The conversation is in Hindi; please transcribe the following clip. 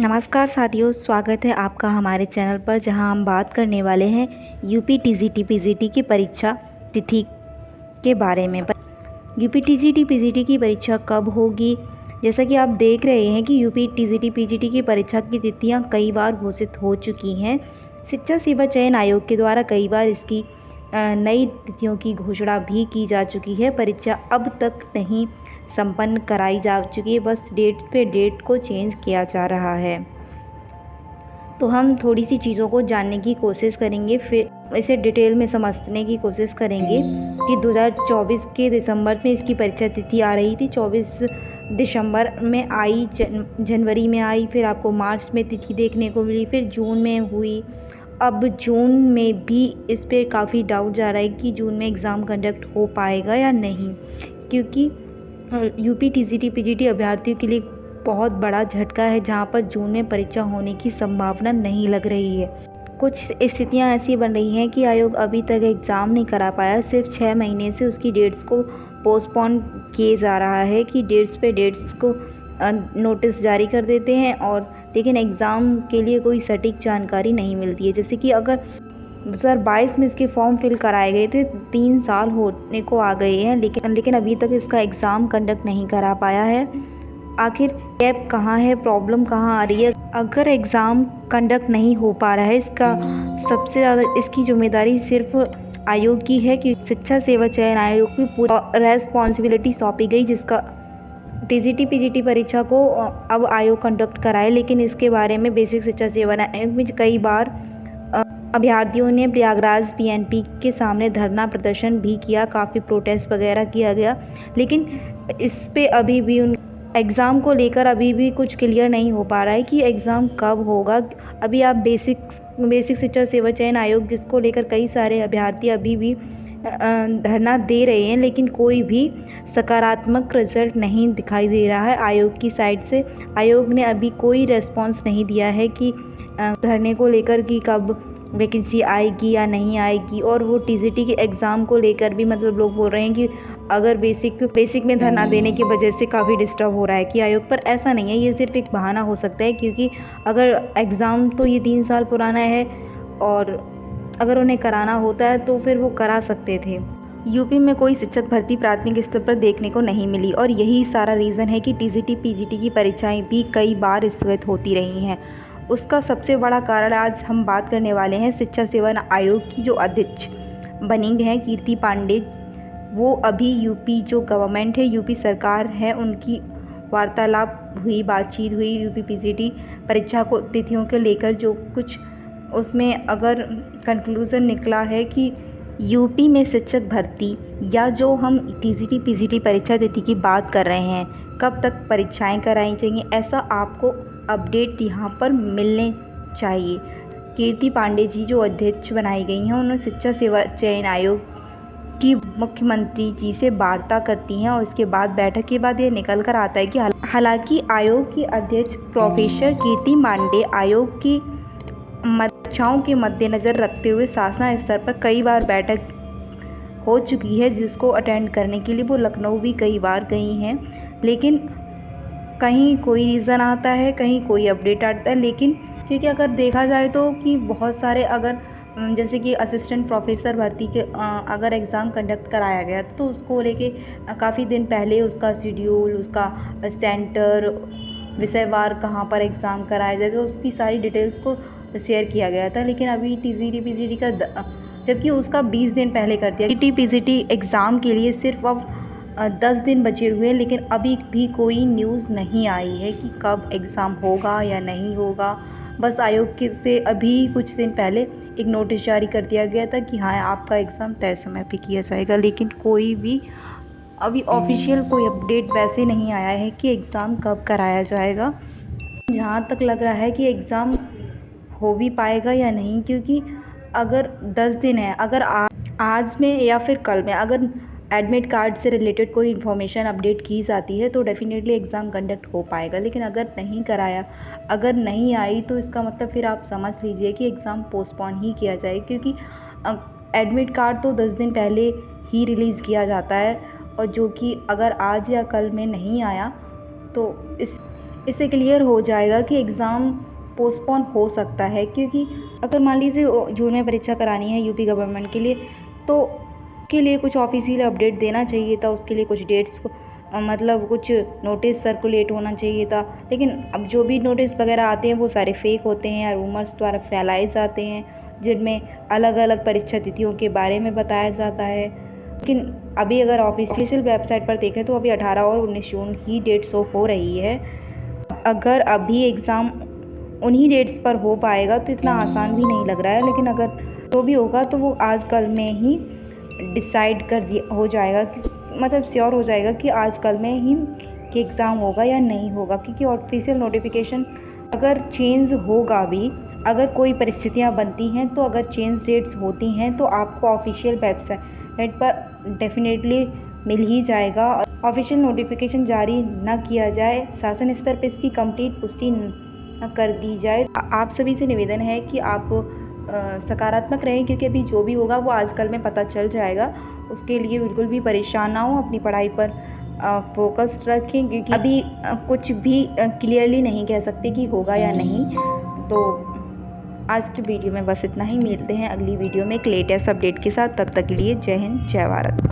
नमस्कार साथियों, स्वागत है आपका हमारे चैनल पर जहां हम बात करने वाले हैं यूपी टीजीटी पीजीटी की परीक्षा तिथि के बारे में। यूपी टीजीटी पीजीटी की परीक्षा कब होगी? जैसा कि आप देख रहे हैं कि यूपी टीजीटी पीजीटी की परीक्षा की तिथियां कई बार घोषित हो चुकी हैं। शिक्षा सेवा चयन आयोग के द्वारा कई बार इसकी नई तिथियों की घोषणा भी की जा चुकी है। परीक्षा अब तक नहीं संपन्न कराई जा चुकी है, बस डेट पे डेट को चेंज किया जा रहा है। तो हम थोड़ी सी चीज़ों को जानने की कोशिश करेंगे, फिर इसे डिटेल में समझने की कोशिश करेंगे कि 2024 के दिसंबर में इसकी परीक्षा तिथि आ रही थी। 24 दिसंबर में आई, जनवरी में आई, फिर आपको मार्च में तिथि देखने को मिली, फिर जून में हुई। अब जून में भी इस पर काफ़ी डाउट जा रहा है कि जून में एग्ज़ाम कंडक्ट हो पाएगा या नहीं, क्योंकि यूपी टीजीटी पीजीटी अभ्यर्थियों के लिए बहुत बड़ा झटका है, जहां पर जून में परीक्षा होने की संभावना नहीं लग रही है। कुछ स्थितियां ऐसी बन रही हैं कि आयोग अभी तक एग्ज़ाम नहीं करा पाया। सिर्फ 6 महीने से उसकी डेट्स को पोस्टपोन किए जा रहा है कि डेट्स पे डेट्स को नोटिस जारी कर देते हैं, और लेकिन एग्ज़ाम के लिए कोई सटीक जानकारी नहीं मिलती है। जैसे कि अगर 2022 में इसके फॉर्म फिल कराए गए थे, 3 साल होने को आ गए हैं, लेकिन अभी तक इसका एग्ज़ाम कंडक्ट नहीं करा पाया है। आखिर गैप कहाँ है, प्रॉब्लम कहाँ आ रही है? अगर एग्ज़ाम कंडक्ट नहीं हो पा रहा है, इसका सबसे ज़्यादा इसकी जिम्मेदारी सिर्फ आयोग की है कि शिक्षा सेवा चयन आयोग की पूरी रेस्पॉन्सिबिलिटी सौंपी गई, जिसका टीजीटी पीजीटी परीक्षा को अब आयोग कंडक्ट कराए। लेकिन इसके बारे में बेसिक शिक्षा सेवा आयोग में कई बार अभ्यर्थियों ने प्रयागराज पीएनपी के सामने धरना प्रदर्शन भी किया, काफ़ी प्रोटेस्ट वगैरह किया गया, लेकिन इस पे अभी भी एग्ज़ाम को लेकर अभी भी कुछ क्लियर नहीं हो पा रहा है कि एग्ज़ाम कब होगा। अभी आप बेसिक शिक्षा सेवा चयन आयोग, जिसको लेकर कई सारे अभ्यर्थी अभी भी धरना दे रहे हैं, लेकिन कोई भी सकारात्मक रिजल्ट नहीं दिखाई दे रहा है आयोग की साइड से। आयोग ने अभी कोई रेस्पॉन्स नहीं दिया है कि धरने को लेकर कि कब वैकेंसी आएगी या नहीं आएगी। और वो टीजीटी के एग्ज़ाम को लेकर भी मतलब लोग बोल रहे हैं कि अगर बेसिक में धरना देने की वजह से काफ़ी डिस्टर्ब हो रहा है कि आयोग पर। ऐसा नहीं है, ये सिर्फ एक बहाना हो सकता है, क्योंकि अगर एग्ज़ाम तो ये 3 साल पुराना है, और अगर उन्हें कराना होता है तो फिर वो करा सकते थे। यूपी में कोई शिक्षक भर्ती प्राथमिक स्तर पर देखने को नहीं मिली, और यही सारा रीज़न है कि टीजीटी पीजीटी की परीक्षाएं भी कई बार स्थगित होती रही हैं। उसका सबसे बड़ा कारण आज हम बात करने वाले हैं शिक्षा सेवा आयोग की जो अध्यक्ष बनी हैं कीर्ति पांडे। वो अभी यूपी जो गवर्नमेंट है, यूपी सरकार है, उनकी वार्तालाप हुई, बातचीत हुई यूपी पीजीटी परीक्षा को तिथियों के लेकर। जो कुछ उसमें अगर कंक्लूज़न निकला है कि यूपी में शिक्षक भर्ती या जो हम टीजीटी पीजीटी परीक्षा तिथि की बात कर रहे हैं, कब तक परीक्षाएं कराई जाएंगी, ऐसा आपको अपडेट यहाँ पर मिलने चाहिए। कीर्ति पांडे जी जो अध्यक्ष बनाई गई हैं, उन्होंने शिक्षा सेवा चयन आयोग की मुख्यमंत्री जी से वार्ता करती हैं, और इसके बाद बैठक के बाद ये निकल कर आता है कि हालांकि आयोग की अध्यक्ष प्रोफेसर कीर्ति पांडे आयोग की इच्छाओं के मद्देनज़र रखते हुए शासन स्तर पर कई बार बैठक हो चुकी है, जिसको अटेंड करने के लिए वो लखनऊ भी कई बार गई हैं, लेकिन कहीं कोई रीज़न आता है, कहीं कोई अपडेट आता है। लेकिन क्योंकि अगर देखा जाए तो कि बहुत सारे अगर जैसे कि असिस्टेंट प्रोफेसर भर्ती के अगर एग्ज़ाम कंडक्ट कराया गया तो उसको लेके काफ़ी दिन पहले उसका शेड्यूल, उसका सेंटर, विषयवार कहाँ पर एग्ज़ाम कराया जाएगा, उसकी सारी डिटेल्स को शेयर किया गया था। लेकिन अभी टीजीटी पीजीटी का जबकि उसका 20 दिन पहले कर दिया। टीजीटी पीजीटी एग्ज़ाम के लिए सिर्फ अब 10 दिन बचे हुए हैं, लेकिन अभी भी कोई न्यूज़ नहीं आई है कि कब एग्ज़ाम होगा या नहीं होगा। बस आयोग के से अभी कुछ दिन पहले एक नोटिस जारी कर दिया गया था कि हाँ, आपका एग्ज़ाम तय समय पे किया जाएगा, लेकिन कोई भी अभी ऑफिशियल कोई अपडेट वैसे नहीं आया है कि एग्ज़ाम कब कराया जाएगा। जहाँ तक लग रहा है कि एग्ज़ाम हो भी पाएगा या नहीं, क्योंकि अगर 10 दिन है, अगर आज में या फिर कल में अगर एडमिट कार्ड से रिलेटेड कोई इन्फॉर्मेशन अपडेट की जाती है तो डेफिनेटली एग्ज़ाम कंडक्ट हो पाएगा। लेकिन अगर नहीं आई तो इसका मतलब फिर आप समझ लीजिए कि एग्ज़ाम पोस्टपोन ही किया जाए, क्योंकि एडमिट कार्ड तो 10 दिन पहले ही रिलीज़ किया जाता है, और जो कि अगर आज या कल में नहीं आया तो इससे क्लियर हो जाएगा कि एग्ज़ाम पोस्टपोन हो सकता है, क्योंकि अगर मान लीजिए जून में परीक्षा करानी है यूपी गवर्नमेंट के लिए, तो उसके लिए कुछ ऑफिशियल अपडेट देना चाहिए था, उसके लिए कुछ डेट्स को मतलब कुछ नोटिस सर्कुलेट होना चाहिए था। लेकिन अब जो भी नोटिस वगैरह आते हैं वो सारे फेक होते हैं या रूमर्स द्वारा फैलाए जाते हैं, जिनमें अलग अलग परीक्षा तिथियों के बारे में बताया जाता है। लेकिन अभी अगर ऑफिशियल वेबसाइट पर देखें तो अभी 18 और 19 जून ही डेट शो हो रही है। अगर अभी एग्ज़ाम उन्हीं डेट्स पर हो पाएगा तो इतना आसान भी नहीं लग रहा है, लेकिन अगर जो भी होगा तो वो आज कल में ही डिसाइड कर दिया हो जाएगा, कि मतलब श्योर हो जाएगा कि आज कल में ही कि एग्ज़ाम होगा या नहीं होगा। क्योंकि ऑफिशियल नोटिफिकेशन अगर चेंज होगा भी, अगर कोई परिस्थितियाँ बनती हैं तो अगर चेंज डेट्स होती हैं तो आपको ऑफिशियल वेबसाइट पर डेफिनेटली मिल ही जाएगा। ऑफिशियल नोटिफिकेशन जारी न किया जाए, शासन स्तर पर इसकी कंप्लीट पुष्टि न कर दी जाए। आप सभी से निवेदन है कि आप सकारात्मक रहें, क्योंकि अभी जो भी होगा वो आजकल में पता चल जाएगा। उसके लिए बिल्कुल भी परेशान ना हो, अपनी पढ़ाई पर फोकस रखें, क्योंकि अभी कुछ भी क्लियरली नहीं कह सकते कि होगा या नहीं। तो आज की वीडियो में बस इतना ही। मिलते हैं अगली वीडियो में एक लेटेस्ट अपडेट के साथ। तब तक के लिए जय हिंद, जय भारत।